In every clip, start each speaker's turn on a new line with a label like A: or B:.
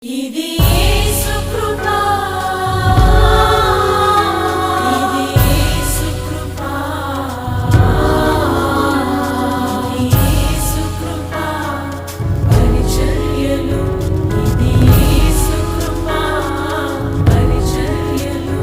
A: ఇది యేసు కృపా, ఇది యేసు కృపా, ఇది యేసు కృపా పరిచర్యలు, ఇది యేసు కృపా పరిచర్యలు.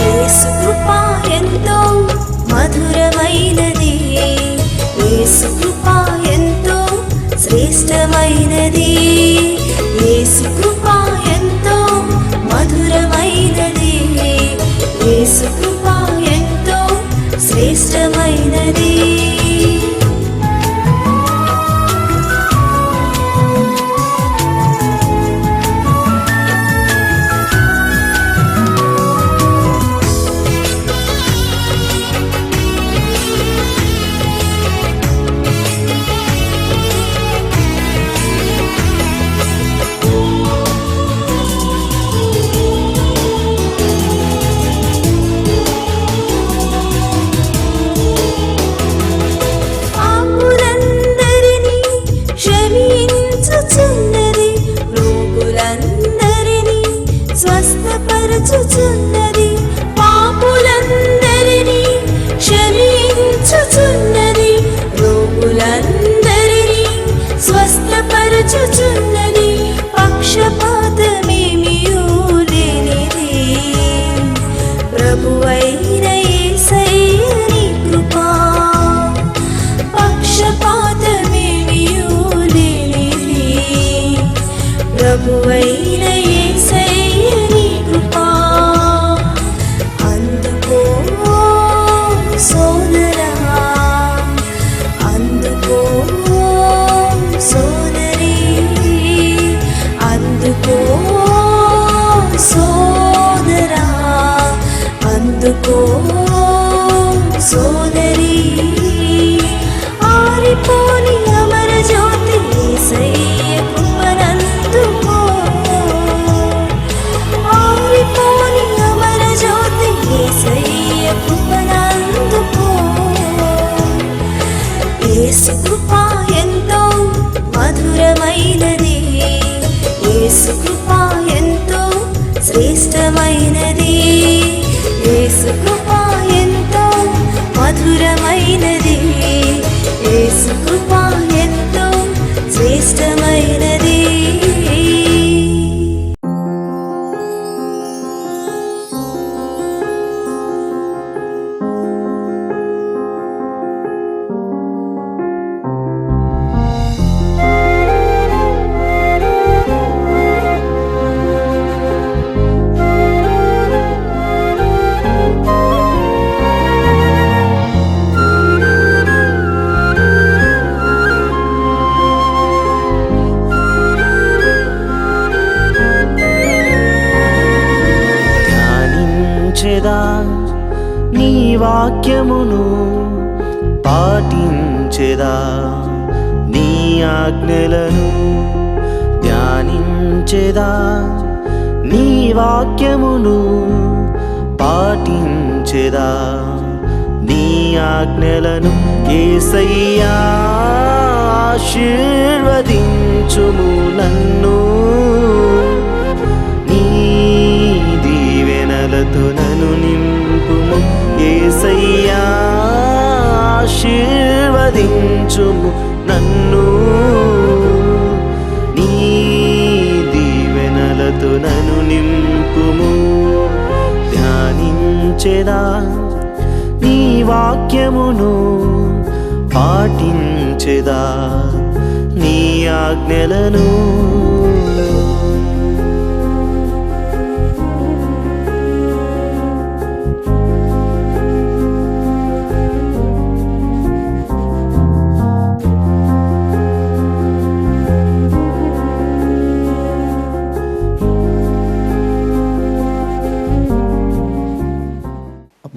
B: యేసు కృప ఎంతో మధురమైనది, యేసు కృప ఎంతో శ్రేష్టమైనది, యేసు కృప ఎంతో మధురమైనది, యేసు కృప ఎంతో శ్రేష్టమైనది. పాపులందరినీ క్షమించుచున్నది, రోగులందరినీ స్వస్థపరచుచున్నది, పాపులందరినీ క్షమించుచున్నది, రోగులందరినీ స్వస్థపరచుచున్నది, పక్షపాతమేమియూ లేనిది ప్రభువైన యేసయ్య నీ కృపా, పక్షపాతమేమియూ లేనిది ప్రభువైన యేసయ్య నీ కృపా. అందుకో సోదరా, అందుకో సోదరి, అందుకో సోదరా, అందుకో సోదరి, ఆరిపోని అమర జ్యోతి యేసయ్య కృపనందుకో, ఆరిపోని అమర జ్యోతి యేసయ్య కృపనందుకో. యేసు కృప ఎంతో మధురమైనది, యేసు కృప ఎంతో శ్రేష్టమైనది, యేసు కృప ఎంతో మధురమైనది, యేసు కృప ఎంతో శ్రేష్టమైనది.
C: ధ్యానించెదా నీ వాక్యమును, పాటించెదా నీ ఆజ్ఞలను, ధ్యానించెదా నీ వాక్యమును, పాటించెదా నీ ఆజ్ఞలను. యేసయ్యా ఆశీర్వదించుము నన్ను, నీ దీవెనలతో నన్ను నింపుము. యేసయ్యా ఆశీర్వదించుము నన్ను, నీ దీవెనలతో నన్ను నింపుము. ధ్యానించెదా నీ వాక్యమును, పాటించెదా నీ ఆజ్ఞలను.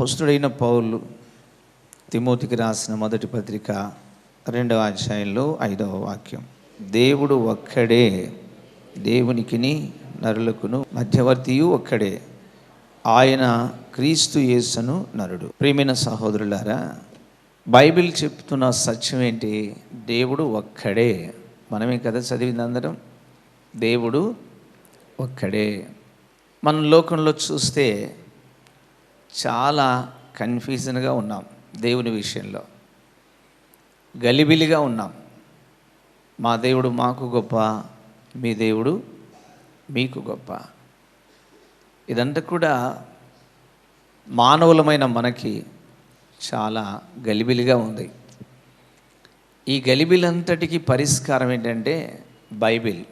D: అపొస్తలుడైన పౌలు తిమోతికి రాసిన మొదటి పత్రిక 2వ అధ్యాయంలో 5వ వాక్యం. దేవుడు ఒక్కడే, దేవునికిని నరులకును మధ్యవర్తియు ఒక్కడే, ఆయన క్రీస్తు యేసును నరుడు. ప్రియమైన సహోదరులారా, బైబిల్ చెప్తున్న సత్యం ఏంటి? దేవుడు ఒక్కడే. మనమే కదా చదివింది అందరం, దేవుడు ఒక్కడే. మన లోకంలో చూస్తే చాలా కన్ఫ్యూజన్గా ఉన్నాం, దేవుని విషయంలో గలిబిలిగా ఉన్నాం. మా దేవుడు మాకు గొప్ప, మీ దేవుడు మీకు గొప్ప. ఇదంతా కూడా మానవులమైన మనకి చాలా గలిబిలిగా ఉంది. ఈ గలిబిలంతటికి పరిష్కారం ఏంటంటే బైబిల్,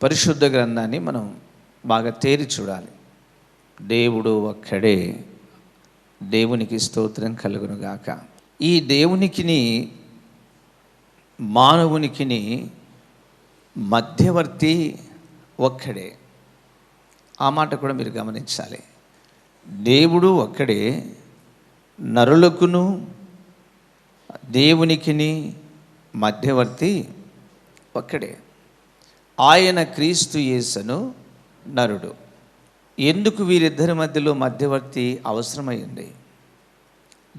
D: పరిశుద్ధ గ్రంథాన్ని మనం బాగా తేరి చూడాలి. దేవుడు ఒక్కడే, దేవునికి స్తోత్రం కలుగునుగాక. ఈ దేవునికిని మానవునికిని మధ్యవర్తి ఒక్కడే. ఆ మాట కూడా మీరు గమనించాలి. దేవుడు ఒక్కడే, నరులకును దేవునికిని మధ్యవర్తి ఒక్కడే, ఆయన క్రీస్తు యేసును నరుడు. ఎందుకు వీరిద్దరి మధ్యలో మధ్యవర్తి అవసరమైంది?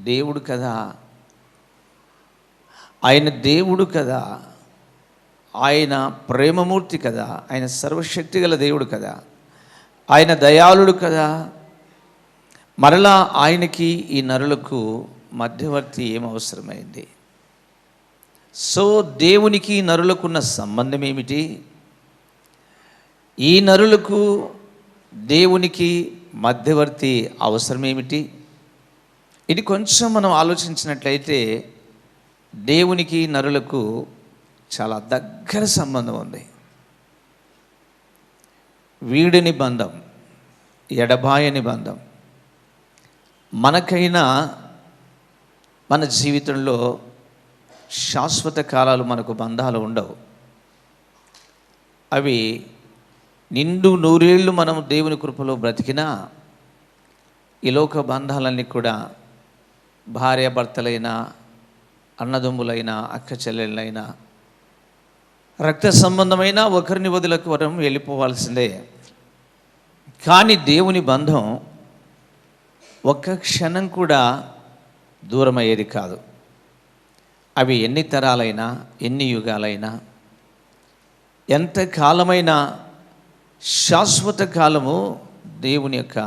D: దేవుడు కదా, ఆయన దేవుడు కదా, ఆయన ప్రేమమూర్తి కదా, ఆయన సర్వశక్తి గల దేవుడు కదా, ఆయన దయాళుడు కదా. మరలా ఆయనకి ఈ నరులకు మధ్యవర్తి ఏం అవసరమైంది? సో దేవునికి నరులకున్న సంబంధం ఏమిటి? ఈ నరులకు దేవునికి మధ్యవర్తి అవసరం ఏమిటి? ఇది కొంచెం మనం ఆలోచించినట్లయితే దేవునికి నరులకు చాలా దగ్గర సంబంధం ఉంది. వీడిని బంధం, ఎడబాయని బంధం. మనకైనా మన జీవితంలో శాశ్వత కాలాలు మనకు బంధాలు ఉండవు. అవి నిండు నూరేళ్ళు మనం దేవుని కృపలో బ్రతికినా ఈ లోక బంధాలన్నీ కూడా భార్యాభర్తలైనా, అన్నదమ్ములైనా, అక్క చెల్లెళ్ళైనా, రక్త సంబంధమైన ఒకరిని వదిలకు వరం వెళ్ళిపోవాల్సిందే. కానీ దేవుని బంధం ఒక్క క్షణం కూడా దూరమయ్యేది కాదు. అవి ఎన్ని తరాలైనా, ఎన్ని యుగాలైనా, ఎంత కాలమైనా శాశ్వత కాలము దేవుని యొక్క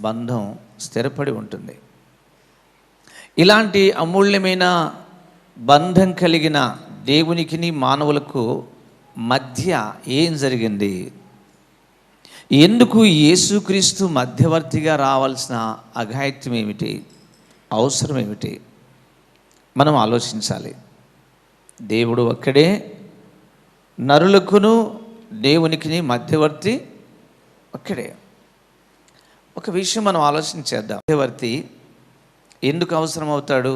D: బంధం స్థిరపడి ఉంటుంది. ఇలాంటి అమూల్యమైన బంధం కలిగిన దేవునికిని మానవులకు మధ్య ఏం జరిగింది? ఎందుకు యేసుక్రీస్తు మధ్యవర్తిగా రావాల్సిన అఘాయిత్యం ఏమిటి, అవసరం ఏమిటి? మనం ఆలోచించాలి. దేవుడు ఒక్కడే, నరులకును దేవునికి మధ్యవర్తి ఒక్కడే. ఒక విషయం మనం ఆలోచించేద్దాం. మధ్యవర్తి ఎందుకు అవసరం అవుతాడు?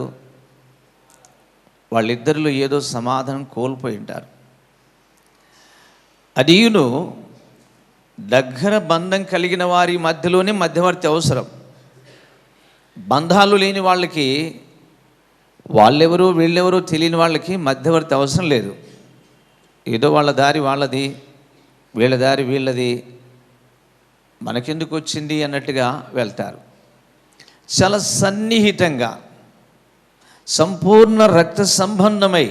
D: వాళ్ళిద్దరిలో ఏదో సమాధానం కోల్పోయి ఉంటారు. అదియును దగ్గర బంధం కలిగిన వారి మధ్యలోనే మధ్యవర్తి అవసరం. బంధాలు లేని వాళ్ళకి, వాళ్ళెవరో వీళ్ళెవరో తెలియని వాళ్ళకి మధ్యవర్తి అవసరం లేదు. ఏదో వాళ్ళ దారి వాళ్ళది, వీళ్ళ దారి వీళ్ళది, మనకెందుకు వచ్చింది అన్నట్టుగా వెళ్తారు. చాలా సన్నిహితంగా, సంపూర్ణ రక్త సంబంధమై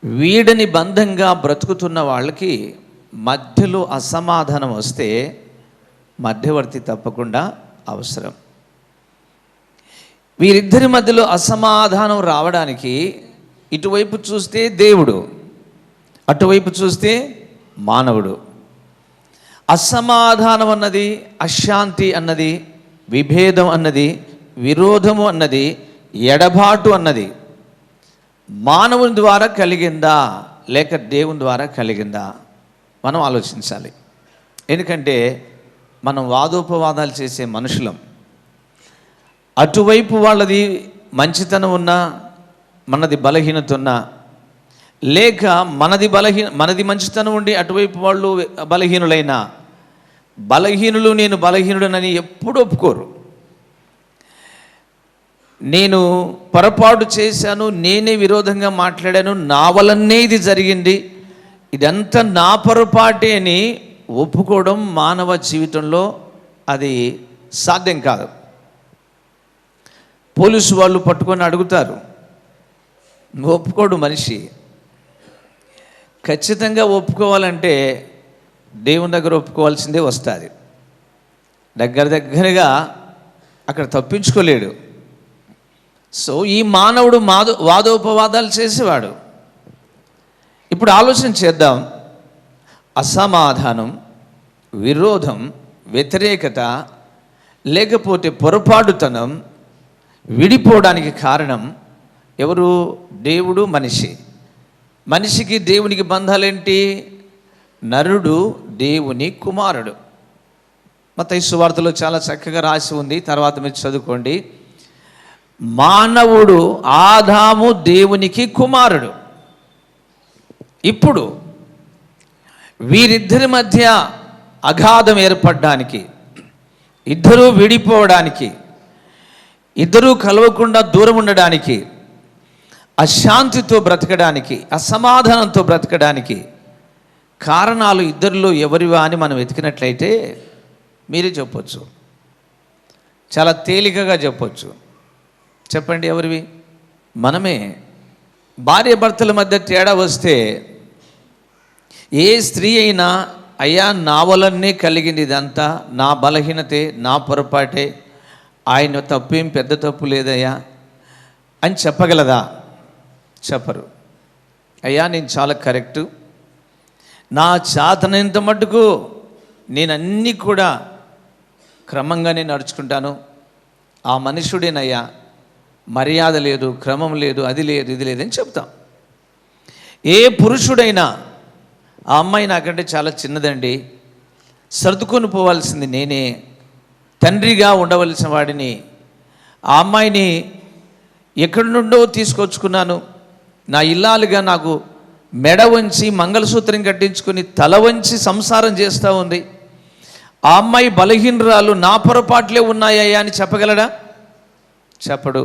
D: వీడని బంధంగా బ్రతుకుతున్న వాళ్ళకి మధ్యలో అసమాధానం వస్తే మధ్యవర్తి తప్పకుండా అవసరం. వీరిద్దరి మధ్యలో అసమాధానం రావడానికి ఇటువైపు చూస్తే దేవుడు, అటువైపు చూస్తే మానవుడు. అసమాధానం అన్నది, అశాంతి అన్నది, విభేదం అన్నది, విరోధము అన్నది, ఎడబాటు అన్నది మానవుని ద్వారా కలిగిందా లేక దేవుని ద్వారా కలిగిందా? మనం ఆలోచించాలి. ఎందుకంటే మనం వాదోపవాదాలు చేసే మనుషులం. అటువైపు వాళ్ళది మంచితనం ఉన్నా, మనది బలహీనత ఉన్నా, లేక మనది మంచితనం ఉండి అటువైపు వాళ్ళు బలహీనులైనా, బలహీనులు నేను బలహీనుడనని ఎప్పుడు ఒప్పుకోరు. నేను పొరపాటు చేశాను, నేనే విరోధంగా మాట్లాడాను, నా వలనే ఇది జరిగింది, ఇదంతా నా పొరపాటే అని ఒప్పుకోవడం మానవ జీవితంలో అది సాధ్యం కాదు. పోలీసు వాళ్ళు పట్టుకొని అడుగుతారు, ఒప్పుకోడు మనిషి. ఖచ్చితంగా ఒప్పుకోవాలంటే దేవుని దగ్గర ఒప్పుకోవాల్సిందే వస్తుంది. దగ్గరగా అక్కడ తప్పించుకోలేడు. సో ఈ మానవుడు వాదోపవాదాలు చేసేవాడు. ఇప్పుడు ఆలోచన చేద్దాం. అసమాధానం, విరోధం, వ్యతిరేకత, లేకపోతే పొరపాటుతనం విడిపోవడానికి కారణం ఎవరు? దేవుడు, మనిషి. మనిషికి దేవునికి బంధాలేంటి? నరుడు దేవుని కుమారుడు. మత్తయి సువార్తలో చాలా చక్కగా రాసి ఉంది, తర్వాత మీరు చదువుకోండి. మానవుడు ఆదాము దేవునికి కుమారుడు. ఇప్పుడు వీరిద్దరి మధ్య అగాధం ఏర్పడడానికి, ఇద్దరూ విడిపోవడానికి, ఇద్దరూ కలవకుండా దూరం ఉండడానికి, అశాంతితో బ్రతకడానికి, అసమాధానంతో బ్రతకడానికి కారణాలు ఇద్దరిలో ఎవరివా అని మనం వెతికినట్లయితే మీరే చెప్పొచ్చు, చాలా తేలికగా చెప్పొచ్చు. చెప్పండి, ఎవరివి? మనమే. భార్య భర్తల మధ్య తేడా వస్తే ఏ స్త్రీ అయినా, అయ్యా నా వలనే కలిగింది ఇదంతా, నా బలహీనతే, నా పొరపాటే, ఆయన తప్పేం పెద్ద తప్పు లేదయ్యా అని చెప్పగలదా? చెప్పరు. అయ్యా నేను చాలా కరెక్టు, నా చేతనంత మట్టుకు నేను అన్నీ కూడా క్రమంగానే నడుచుకుంటాను, ఆ మనుషుడేనయ్యా, మర్యాద లేదు, క్రమం లేదు, అది లేదు, ఇది లేదని చెప్తాం. ఏ పురుషుడైనా ఆ అమ్మాయి నాకంటే చాలా చిన్నదండి, సర్దుకొని పోవాల్సింది నేనే, తండ్రిగా ఉండవలసిన వాడిని, ఆ అమ్మాయిని ఎక్కడి నుండో తీసుకొచ్చుకున్నాను, నా ఇల్లాలుగా నాకు మెడ వంచి మంగళసూత్రం కట్టించుకొని తల వంచి సంసారం చేస్తూ ఉంది, ఆ అమ్మాయి బలహీనరాలు, నా పొరపాట్లే ఉన్నాయా అని చెప్పగలడా? చెప్పడు.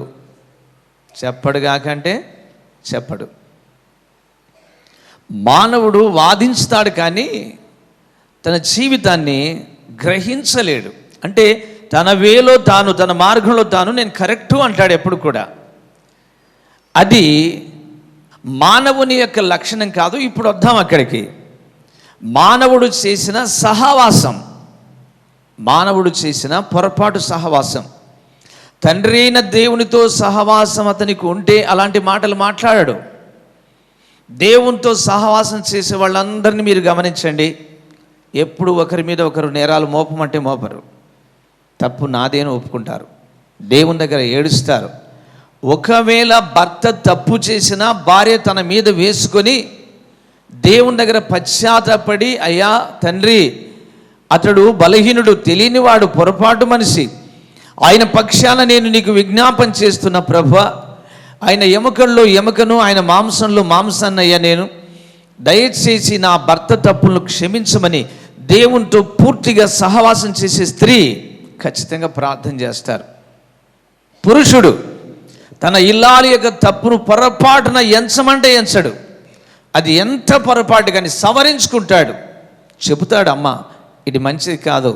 D: చెప్పడు కాకంటే చెప్పడు. మానవుడు వాదిస్తాడు కానీ తన జీవితాన్ని గ్రహించలేడు. అంటే తన వేలో తాను, తన మార్గంలో తాను నేను కరెక్టు అంటాడు ఎప్పుడు కూడా. అది మానవుని యొక్క లక్షణం కాదు. ఇప్పుడు వద్దాం అక్కడికి. మానవుడు చేసిన సహవాసం, మానవుడు చేసిన పొరపాటు సహవాసం. తండ్రి అయిన దేవునితో సహవాసం అతనికి ఉంటే అలాంటి మాటలు మాట్లాడాడు. దేవునితో సహవాసం చేసే వాళ్ళందరినీ మీరు గమనించండి, ఎప్పుడు ఒకరి మీద ఒకరు నేరాలు మోపమంటే మోపరు, తప్పు నాదేని ఒప్పుకుంటారు, దేవుని దగ్గర ఏడుస్తారు. ఒకవేళ భర్త తప్పు చేసినా భార్య తన మీద వేసుకొని దేవుని దగ్గర పశ్చాత్తపడి, అయ్యా తండ్రి అతడు బలహీనుడు, తెలియనివాడు, పొరపాటు మనిషి, ఆయన పక్షాన నేను నీకు విజ్ఞాపన చేస్తున్న ప్రభువా, ఆయన ఎముకల్లో ఎముకను, ఆయన మాంసంలో మాంసాన్నయ్యా, నేను దయచేసి నా భర్త తప్పులను క్షమించమని దేవునితో పూర్తిగా సహవాసం చేసే స్త్రీ ఖచ్చితంగా ప్రార్థన చేస్తారు. పురుషుడు తన ఇల్లాలి యొక్క తప్పును పొరపాటున ఎంచమంటే ఎంచడు, అది ఎంత పొరపాటు కానీ సవరించుకుంటాడు, చెబుతాడు, అమ్మ ఇది మంచిది కాదు,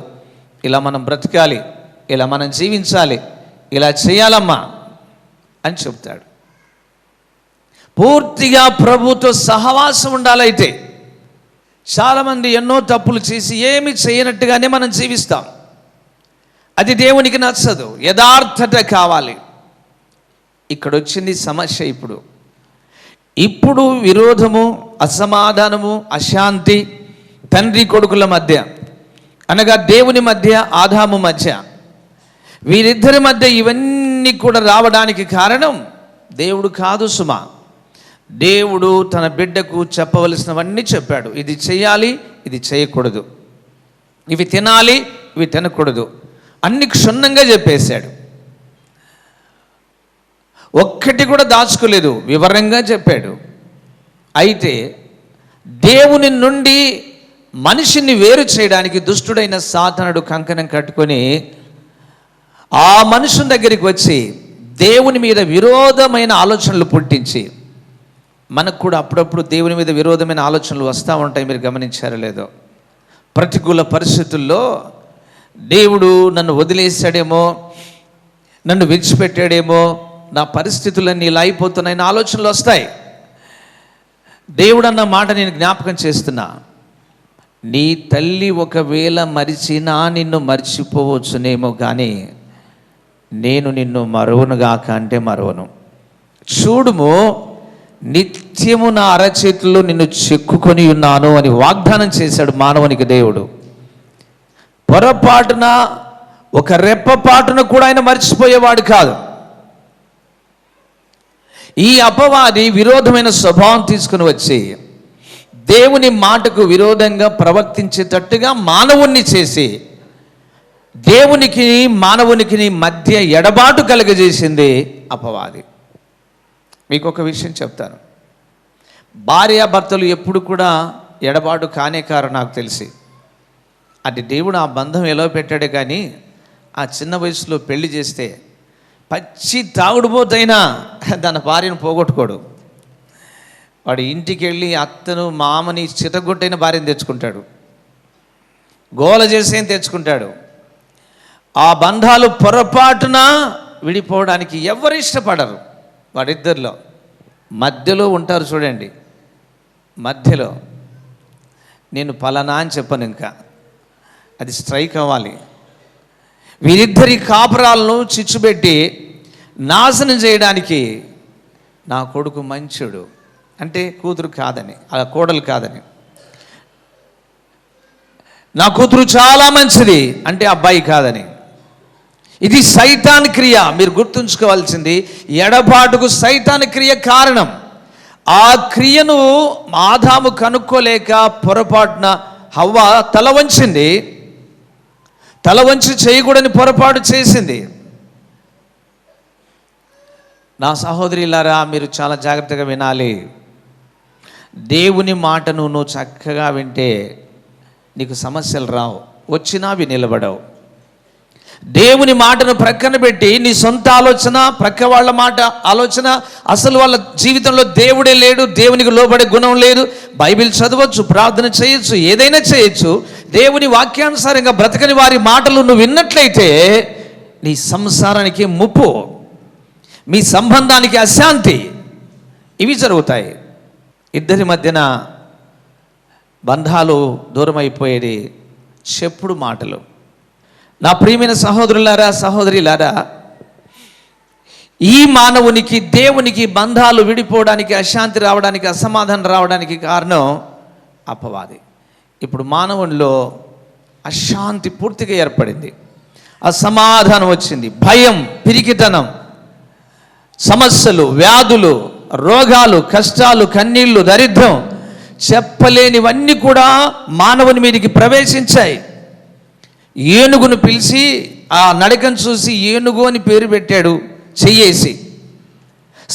D: ఇలా మనం బ్రతకాలి, ఇలా మనం జీవించాలి, ఇలా చేయాలమ్మా అని చెప్తాడు. పూర్తిగా ప్రభుతో సహవాసం ఉండాలైతే. చాలామంది ఎన్నో తప్పులు చేసి ఏమి చేయనట్టుగానే మనం జీవిస్తాం, అది దేవునికి నచ్చదు. యథార్థత కావాలి. ఇక్కడ వచ్చింది సమస్య. ఇప్పుడు విరోధము, అసమాధానము, అశాంతి తండ్రి కొడుకుల మధ్య, అనగా దేవుని మధ్య, ఆదాము మధ్య, వీరిద్దరి మధ్య ఇవన్నీ కూడా రావడానికి కారణం దేవుడు కాదు సుమా. దేవుడు తన బిడ్డకు చెప్పవలసినవన్నీ చెప్పాడు. ఇది చేయాలి, ఇది చేయకూడదు, ఇవి తినాలి, ఇవి తినకూడదు, అన్ని క్షుణ్ణంగా చెప్పేశాడు. ఒక్కటి కూడా దాచుకోలేదు, వివరంగా చెప్పాడు. అయితే దేవుని నుండి మనిషిని వేరు చేయడానికి దుష్టుడైన సాతానుడు కంకణం కట్టుకొని ఆ మనుషుని దగ్గరికి వచ్చి దేవుని మీద విరోధమైన ఆలోచనలు పుట్టించి, మనకు కూడా అప్పుడప్పుడు దేవుని మీద విరోధమైన ఆలోచనలు వస్తూ ఉంటాయి. మీరు గమనించారో లేదో? ప్రతికూల పరిస్థితుల్లో దేవుడు నన్ను వదిలేశాడేమో, నన్ను విడిచిపెట్టాడేమో, నా పరిస్థితులన్నీ ఇలా అయిపోతున్నాయని ఆలోచనలు వస్తాయి. దేవుడు అన్న మాట నేను జ్ఞాపకం చేస్తున్నా. నీ తల్లి ఒకవేళ మరిచినా నిన్ను మర్చిపోవచ్చునేమో, కానీ నేను నిన్ను మరువనుగాక అంటే మరువను. చూడుము, నిత్యము నా అరచేతుల్లో నిన్ను చెక్కుకొని ఉన్నాను అని వాగ్దానం చేశాడు మానవునికి దేవుడు. పొరపాటున, ఒక రెప్పపాటున కూడా ఆయన మర్చిపోయేవాడు కాదు. ఈ అపవాది విరోధమైన స్వభావం తీసుకుని వచ్చి దేవుని మాటకు విరోధంగా ప్రవర్తించేటట్టుగా మానవుణ్ణి చేసి దేవునికి మానవునికి మధ్య ఎడబాటు కలుగజేసింది అపవాది. మీకు ఒక విషయం చెప్తాను. భార్యాభర్తలు ఎప్పుడు కూడా ఎడబాటు కానే కారు నాకు తెలిసి. అది దేవుడు ఆ బంధం ఎలా పెట్టాడే, కానీ ఆ చిన్న వయసులో పెళ్లి చేస్తే పచ్చి తాగుడుపోతైనా తన భార్యను పోగొట్టుకోడు. వాడు ఇంటికి వెళ్ళి అత్తను మామని చితగొట్టైన భార్యను తెచ్చుకుంటాడు, గోల చేసేం తెచ్చుకుంటాడు. ఆ బంధాలు పొరపాటున విడిపోవడానికి ఎవరు ఇష్టపడరు. వాడిద్దరిలో మధ్యలో ఉంటారు చూడండి, మధ్యలో నేను పలానా అని చెప్పను, ఇంకా అది స్ట్రైక్ అవ్వాలి. వీరిద్దరి కాపురాలను చిచ్చుపెట్టి నాశనం చేయడానికి నా కొడుకు మంచుడు అంటే కూతురు కాదని, ఆ కోడలు కాదని, నా కూతురు చాలా మంచిది అంటే అబ్బాయి కాదని. ఇది సైతాన్ క్రియ. మీరు గుర్తుంచుకోవాల్సింది, ఎడబాటుకు సైతాన్ క్రియ కారణం. ఆ క్రియను ఆదాము కనుక్కోలేక పొరపాటున హవ్వ తల వంచింది. తల వంచి చేయకూడని పొరపాటు చేసింది. నా సహోదరులారా, మీరు చాలా జాగ్రత్తగా వినాలి. దేవుని మాటను నువ్వు చక్కగా వింటే నీకు సమస్యలు రావు, వచ్చినా అవి నిలబడవు. దేవుని మాటను ప్రక్కన పెట్టి నీ సొంత ఆలోచన, ప్రక్క వాళ్ళ మాట ఆలోచన, అసలు వాళ్ళ జీవితంలో దేవుడే లేడు, దేవునికి లోబడే గుణం లేదు, బైబిల్ చదవచ్చు, ప్రార్థన చేయొచ్చు, ఏదైనా చేయొచ్చు, దేవుని వాక్యానుసారంగా బ్రతకని వారి మాటలు నువ్వు విన్నట్లయితే నీ సంసారానికి ముప్పు, మీ సంబంధానికి అశాంతి, ఇవి జరుగుతాయి. ఇద్దరి మధ్యన బంధాలు దూరం అయిపోయేది చెప్పుడు మాటలు. నా ప్రియమైన సహోదరులారా, సహోదరులారా, ఈ మానవునికి దేవునికి బంధాలు విడిపోవడానికి, అశాంతి రావడానికి, అసమాధానం రావడానికి కారణం అపవాది. ఇప్పుడు మానవునిలో అశాంతి పూర్తిగా ఏర్పడింది, అసమాధానం వచ్చింది, భయం, పిరికితనం, సమస్యలు, వ్యాధులు, రోగాలు, కష్టాలు, కన్నీళ్లు, దరిద్రం, చెప్పలేనివన్నీ కూడా మానవుని మీదకి ప్రవేశించాయి. ఏనుగును పిలిచి ఆ నడకను చూసి ఏనుగు అని పేరు పెట్టాడు చెయ్యేసి.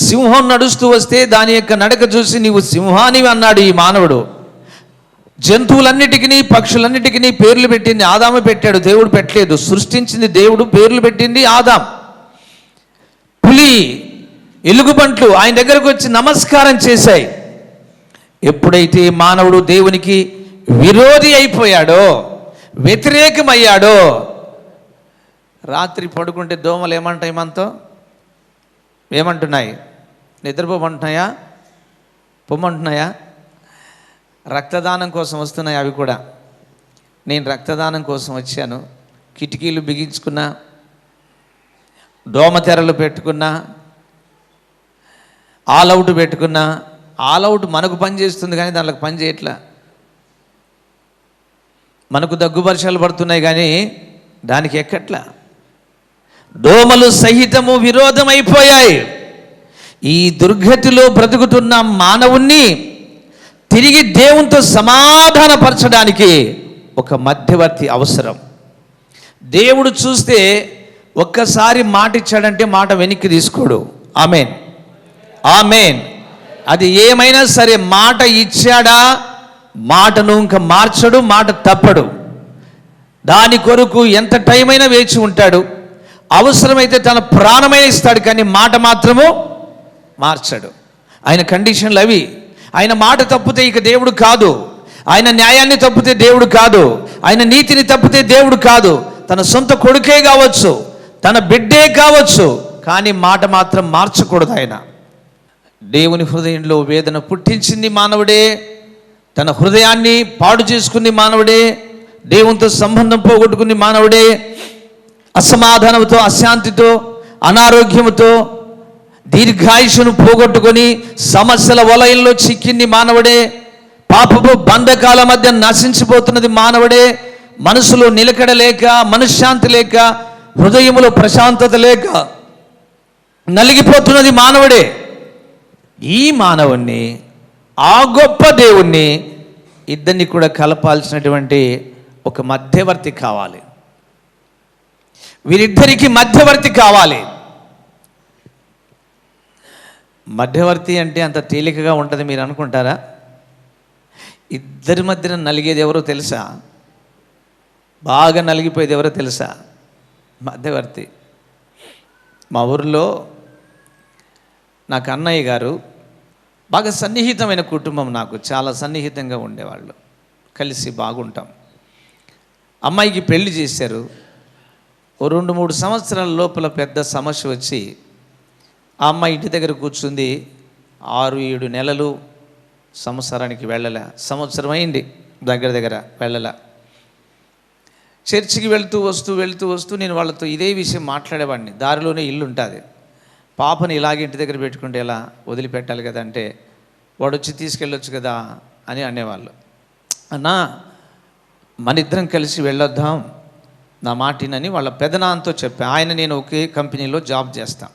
D: సింహం నడుస్తూ వస్తే దాని యొక్క నడక చూసి నీవు సింహానివి అన్నాడు ఈ మానవుడు. జంతువులన్నిటికీ, పక్షులన్నిటికీ పేర్లు పెట్టింది ఆదాము పెట్టాడు, దేవుడు పెట్టలేదు. సృష్టించింది దేవుడు, పేర్లు పెట్టింది ఆదాం. పులి, ఎలుగుబంట్లు ఆయన దగ్గరకు వచ్చి నమస్కారం చేశాయి. ఎప్పుడైతే మానవుడు దేవునికి విరోధి అయిపోయాడో, వ్యతిరేకమయ్యాడో, రాత్రి పడుకుంటే దోమలు ఏమంటాయి, మనతో ఏమంటున్నాయి? నిద్రపోమంటున్నాయా, పొమ్మంటున్నాయా? రక్తదానం కోసం వస్తున్నాయి అవి కూడా. నేను రక్తదానం కోసం వచ్చాను, కిటికీలు బిగించుకున్నా, దోమ తెరలు పెట్టుకున్నా, ఆల్అవుట్ పెట్టుకున్నా. ఆల్అవుట్ మనకు పని చేస్తుంది కానీ దానికి పని చేయట్లా. మనకు దగ్గు వర్షాలు పడుతున్నాయి కానీ దానికి ఎక్కట్లా. దోమలు సహితము విరోధమైపోయాయి. ఈ దుర్గతిలో బ్రతుకుతున్న మానవుణ్ణి తిరిగి దేవునితో సమాధానపరచడానికి ఒక మధ్యవర్తి అవసరం. దేవుడు చూస్తే ఒక్కసారి మాట ఇచ్చాడంటే మాట వెనక్కి తీసుకోడు. ఆమేన్, ఆమేన్. అది ఏమైనా సరే, మాట ఇచ్చాడా మాటను ఇంకా మార్చడు, మాట తప్పడు. దాని కొరకు ఎంత టైం అయినా వేచి ఉంటాడు. అవసరమైతే తన ప్రాణమే ఇస్తాడు, కానీ మాట మాత్రము మార్చడు. ఆయన కండిషన్లు అవి. ఆయన మాట తప్పితే ఇక దేవుడు కాదు. ఆయన న్యాయాన్ని తప్పితే దేవుడు కాదు. ఆయన నీతిని తప్పితే దేవుడు కాదు. తన సొంత కొడుకే కావచ్చు, తన బిడ్డే కావచ్చు, కానీ మాట మాత్రం మార్చకూడదు. ఆయన దేవుని హృదయంలో వేదన పుట్టించింది మానవుడే, తన హృదయాన్ని పాడు చేసుకుంది మానవుడే, దేవునితో సంబంధం పోగొట్టుకుంది మానవుడే, అసమాధానంతో, అశాంతితో, అనారోగ్యముతో దీర్ఘాయుషును పోగొట్టుకొని సమస్యల వలయంలో చిక్కింది మానవుడే, పాపపు బంధకాల మధ్య నశించిపోతున్నది మానవుడే, మనసులో నిలకడ లేక, మనశ్శాంతి లేక, హృదయములో ప్రశాంతత లేక నలిగిపోతున్నది మానవుడే. ఈ మానవుణ్ణి, ఆ గొప్ప దేవుణ్ణి, ఇద్దరిని కూడా కలపాల్సినటువంటి ఒక మధ్యవర్తి కావాలి. వీరిద్దరికి మధ్యవర్తి కావాలి. మధ్యవర్తి అంటే అంత తేలికగా ఉంటుంది మీరు అనుకుంటారా? ఇద్దరి మధ్యన నలిగేది ఎవరో తెలుసా? బాగా నలిగిపోయేది ఎవరో తెలుసా? మధ్యవర్తి. మా ఊరిలో నాకు అన్నయ్య గారు, బాగా సన్నిహితమైన కుటుంబం, నాకు చాలా సన్నిహితంగా ఉండేవాళ్ళు, కలిసి బాగుంటాం. అమ్మాయికి పెళ్లి చేశారు. ఓ 2-3 సంవత్సరాల లోపల పెద్ద సమస్య వచ్చి ఆ అమ్మాయి ఇంటి దగ్గర కూర్చుంది. 6-7 నెలలు సంవత్సరానికి వెళ్ళలే. సంవత్సరం అయింది దగ్గర వెళ్ళలే. చర్చికి వెళ్తూ వస్తూ నేను వాళ్ళతో ఇదే విషయం మాట్లాడేవాడిని. దారిలోనే ఇల్లు ఉంటుంది. పాపని ఇలాగే ఇంటి దగ్గర పెట్టుకుంటే ఎలా, వదిలిపెట్టాలి కదా అంటే, వాడు వచ్చి తీసుకెళ్ళొచ్చు కదా అని అనేవాళ్ళు. అన్నా, మన ఇద్దరం కలిసి వెళ్ళొద్దాం, నా మాటినని వాళ్ళ పెదనాన్నతో చెప్పా. ఆయన నేను ఒకే కంపెనీలో జాబ్ చేస్తాం.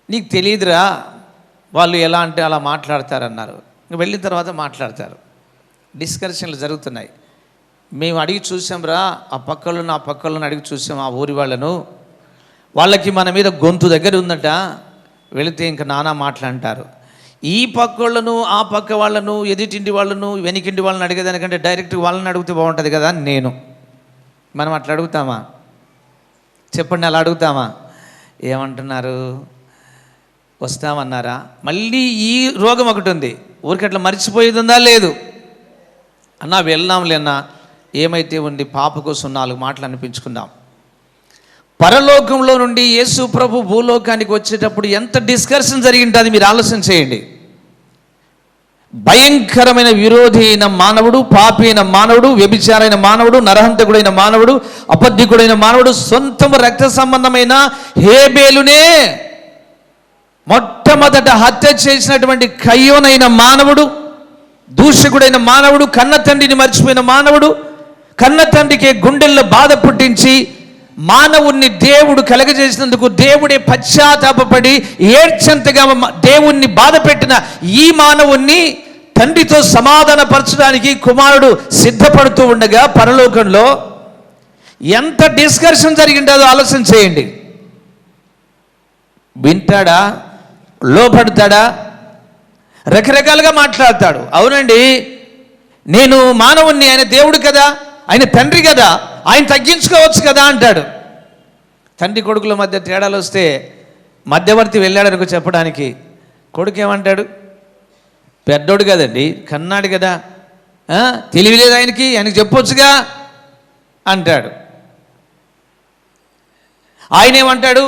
D: నీకు తెలియదురా వాళ్ళు ఎలా అంటే అలా మాట్లాడతారన్నారు. వెళ్ళిన తర్వాత మాట్లాడతారు, డిస్కషన్లు జరుగుతున్నాయి. మేము అడిగి చూసాంరా, ఆ పక్కలను అడిగి చూసాం, ఆ ఊరి వాళ్ళకి మన మీద గొంతు దగ్గర ఉందట. వెళితే ఇంకా నానా మాట్లాంటారు. ఈ పక్కలను, ఆ పక్క వాళ్ళను, ఎదుటింటి వాళ్ళను, వెనికింటి వాళ్ళని అడిగేదానికంటే డైరెక్ట్ వాళ్ళని అడిగితే బాగుంటుంది కదా అని నేను. మనం అట్లా అడుగుతామా? చెప్పండి, అలా అడుగుతామా? ఏమంటున్నారు? వస్తామన్నారా? మళ్ళీ ఈ రోగం ఒకటి ఉంది, ఊరికి అట్లా మర్చిపోయేది ఉందా? లేదు. అన్నా వెళ్దాంలే అన్నా, ఏమైతే ఉంది, పాప కోసం 4 మాటలు అనిపించుకుందాం. పరలోకంలో నుండి యేసు ప్రభు భూలోకానికి వచ్చేటప్పుడు ఎంత డిస్కషన్ జరిగింటుంది మీరు ఆలోచన చేయండి. భయంకరమైన విరోధి అయిన మానవుడు, పాపి అయిన మానవుడు, వ్యభిచారైన మానవుడు, నరహంతకుడైన మానవుడు, అబద్ధికుడైన మానవుడు, సొంతము రక్త సంబంధమైన హేబేలునే మొట్టమొదట హత్య చేసినటువంటి కయ్యోనైన మానవుడు, దూషకుడైన మానవుడు, కన్న తండ్రిని మర్చిపోయిన మానవుడు, కన్న తండ్రికి గుండెల్లో బాధ పుట్టించి మానవుణ్ణి దేవుడు కలగజేసినందుకు దేవుడే పశ్చాత్తాపపడి ఏడ్చంతగా దేవుణ్ణి బాధ పెట్టిన ఈ మానవుణ్ణి తండ్రితో సమాధానపరచడానికి కుమారుడు సిద్ధపడుతూ ఉండగా పరలోకంలో ఎంత డిస్కషన్ జరిగిందో ఆలోచన చేయండి. వింటాడా? లోపడతాడా? రకరకాలుగా మాట్లాడతాడు. అవునండి, నేను మానవుణ్ణి, ఆయన దేవుడు కదా, ఆయన తండ్రి కదా, ఆయన తగ్గించుకోవచ్చు కదా అంటాడు. తండ్రి కొడుకుల మధ్య తేడాలు వస్తే మధ్యవర్తి వెళ్ళాడనుకో చెప్పడానికి, కొడుకు ఏమంటాడు? పెద్దోడు కదండి, కన్నాడు కదా, తెలియలేదు ఆయనకి చెప్పొచ్చుగా అంటాడు. ఆయన ఏమంటాడు?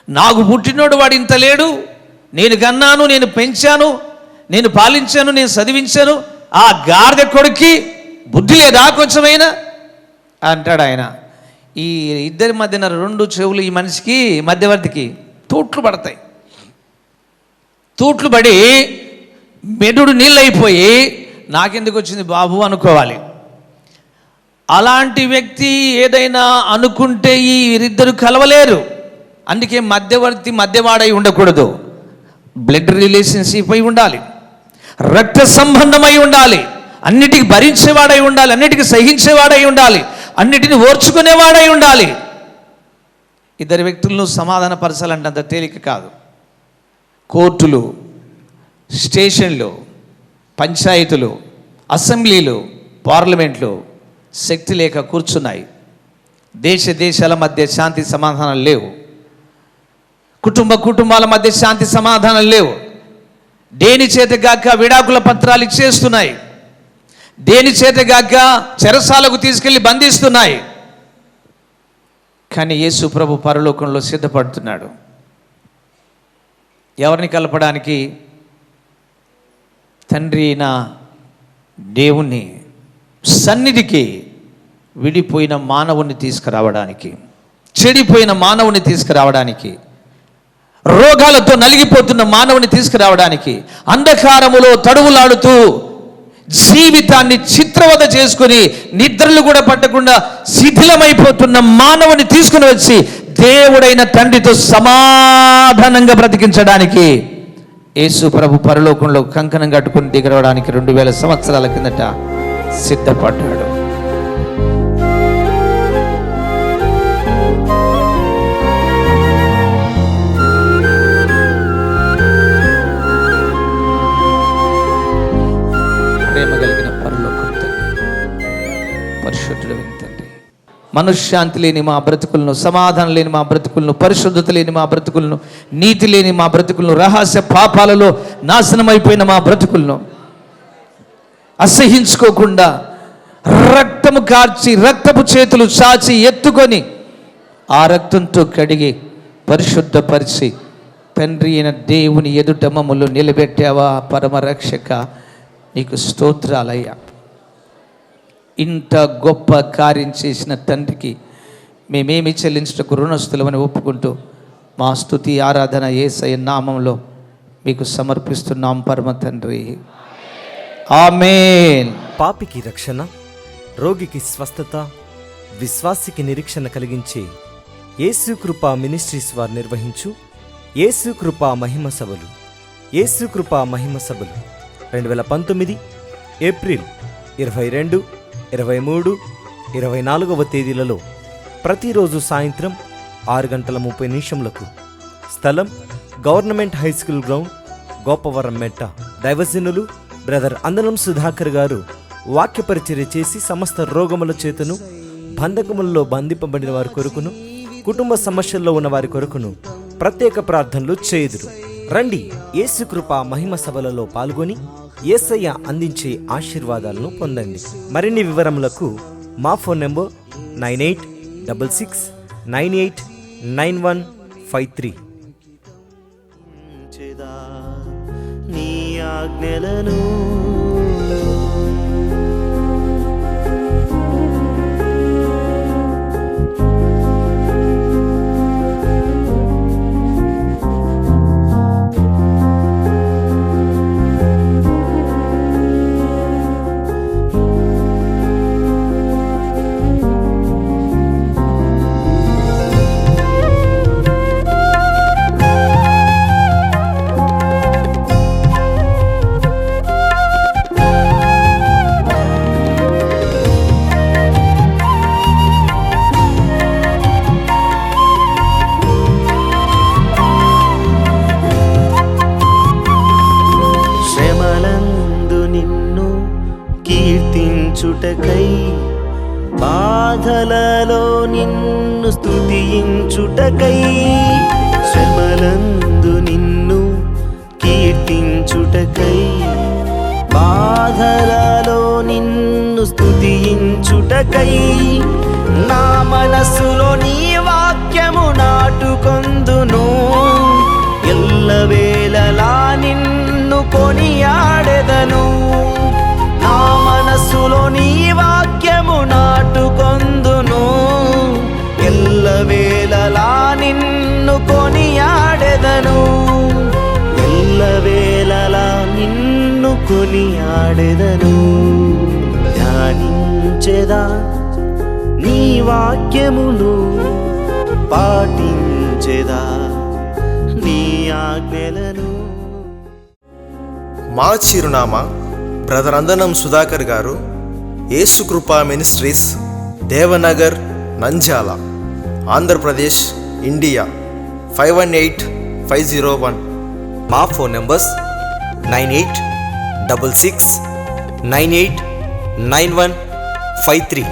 D: నాకు పుట్టినోడు వాడు ఇంత లేడు, నేను కన్నాను, నేను పెంచాను, నేను పాలించాను, నేను చదివించాను, ఆ గాడిద కొడుక్కి బుద్ధి లేదా కొంచెమైనా అంటాడు ఆయన. ఈ ఇద్దరి మధ్యన 2 చెవులు ఈ మనిషికి, మధ్యవర్తికి తూట్లు పడతాయి. తూట్లు పడి మెదుడు నీళ్ళైపోయి నాకెందుకు వచ్చింది బాబు అనుకోవాలి. అలాంటి వ్యక్తి ఏదైనా అనుకుంటే ఈ ఇద్దరు కలవలేరు. అందుకే మధ్యవర్తి మధ్యవాడై ఉండకూడదు. బ్లడ్ రిలేషన్షిప్ అయి ఉండాలి, రక్త సంబంధమై ఉండాలి, అన్నిటికీ భరించేవాడై ఉండాలి, అన్నిటికీ సహించేవాడై ఉండాలి, అన్నిటిని ఓర్చుకునేవాడై ఉండాలి. ఇద్దరు వ్యక్తులను సమాధానపరచాలంటే అంత తేలిక కాదు. కోర్టులు, స్టేషన్లు, పంచాయతీలు, అసెంబ్లీలు, పార్లమెంట్లు శక్తి లేక కూర్చున్నాయి. దేశాల మధ్య శాంతి సమాధానాలు లేవు. కుటుంబాల మధ్య శాంతి సమాధానాలు లేవు. దేని చేతగాక విడాకుల పత్రాలు ఇచ్చేస్తున్నాయి. దేని చేతగాక చెరసాలకు తీసుకెళ్లి బంధిస్తున్నాయి. కానీ యేసు ప్రభు పరలోకంలో సిద్ధపడుతున్నాడు. ఎవరిని కలపడానికి? తండ్రి అయిన దేవుని సన్నిధికి విడిపోయిన మానవుని తీసుకురావడానికి, చెడిపోయిన మానవుని తీసుకురావడానికి, రోగాలతో నలిగిపోతున్న మానవుని తీసుకురావడానికి, అంధకారములో తడువులాడుతూ జీవితాన్ని చిత్రవద చేసుకుని నిద్రలు కూడా పట్టకుండా శిథిలమైపోతున్న మానవుని తీసుకుని వచ్చి దేవుడైన తండ్రితో సమాధానంగా బ్రతికించడానికి యేసు ప్రభు పరలోకంలో కంకణం కట్టుకుని దిగరవడానికి 2000 సంవత్సరాల కిందట సిద్ధపడ్డాడు. ప్రేమ కలిగిన పరలోకం తండ్రి, పరిశుద్ధుడు తండ్రి, మనశ్శాంతి లేని మా బ్రతుకులను, సమాధానం లేని మా బ్రతుకులను, పరిశుద్ధత లేని మా బ్రతుకులను, నీతి లేని మా బ్రతుకులను, రహస్య పాపాలలో నాశనమైపోయిన మా బ్రతుకులను అసహించుకోకుండా రక్తము కార్చి, రక్తపు చేతులు చాచి ఎత్తుకొని ఆ రక్తంతో కడిగి పరిశుద్ధపరిచి తండ్రి అయిన దేవుని ఎదుట మమ్మల్ని నిలబెట్టావా పరమ రక్షక, నీకు స్తోత్రాలయ్యా. ఇంత గొప్ప కార్యం చేసిన తండ్రికి మేమేమి చెల్లించటకు రుణస్థులమని ఒప్పుకుంటూ మా స్తుతి ఆరాధన యేసయ్య నామంలో మీకు సమర్పిస్తున్నాం పరమ తండ్రి. ఆమేన్.
E: పాపికి రక్షణ, రోగికి స్వస్థత, విశ్వాసికి నిరీక్షణ కలిగించే యేసుకృప మినిస్ట్రీస్ వారు నిర్వహించు యేసుకృప మహిమ సభలు. యేసుకృప మహిమ సభలు 2019 ఏప్రిల్ 22, 23, 24వ తేదీలలో ప్రతిరోజు సాయంత్రం 6:30 స్థలం government high school ground, Gopavaram మెట్ట. దైవజనులు బ్రదర్ అందనం సుధాకర్ గారు వాక్య పరిచర్య చేసి సమస్త రోగముల చేతును, బంధకములలో బంధింపబడిన వారి కొరకును, కుటుంబ సమస్యల్లో ఉన్న వారి కొరకును ప్రత్యేక ప్రార్థనలు చేయుదురు. రండి, యేసుకృప మహిమ సభలలో పాల్గొని యేసయ్య అందించే ఆశీర్వాదాలను పొందండి. మరిన్ని వివరములకు మా ఫోన్ నెంబర్ 9866989153.
C: నీ ఆజ్ఞలను కీర్తించుటకై, బాధలలో నిన్ను స్తుతించుటకై, శ్రమలందు నిన్ను కీర్తించుటకై, బాధలలో నిన్ను స్తుతించుటకై, నా మనసులో నీ వాక్యము నాటుకొందును, ఎల్లవేళలా నిన్ను కొనియాడెదను. నా మనసులో నీ వాక్యము నాటుకొందును, ఎల్లవేళలా నిన్ను కొనియాడెదను, ఎల్లవేళలా నిన్ను కొనియాడెదను. ధ్యానించెదా నీ వాక్యమును, పాటించెదా నీ ఆజ్ఞలను.
F: మా చిరునామా బ్రదర్ అందనం సుధాకర్ గారు, యేసుకృప మినిస్ట్రీస్, దేవనగర్, నంద్యాల, ఆంధ్రప్రదేశ్, ఇండియా 518501.
E: మా ఫోన్ నంబర్స్ 9866989153.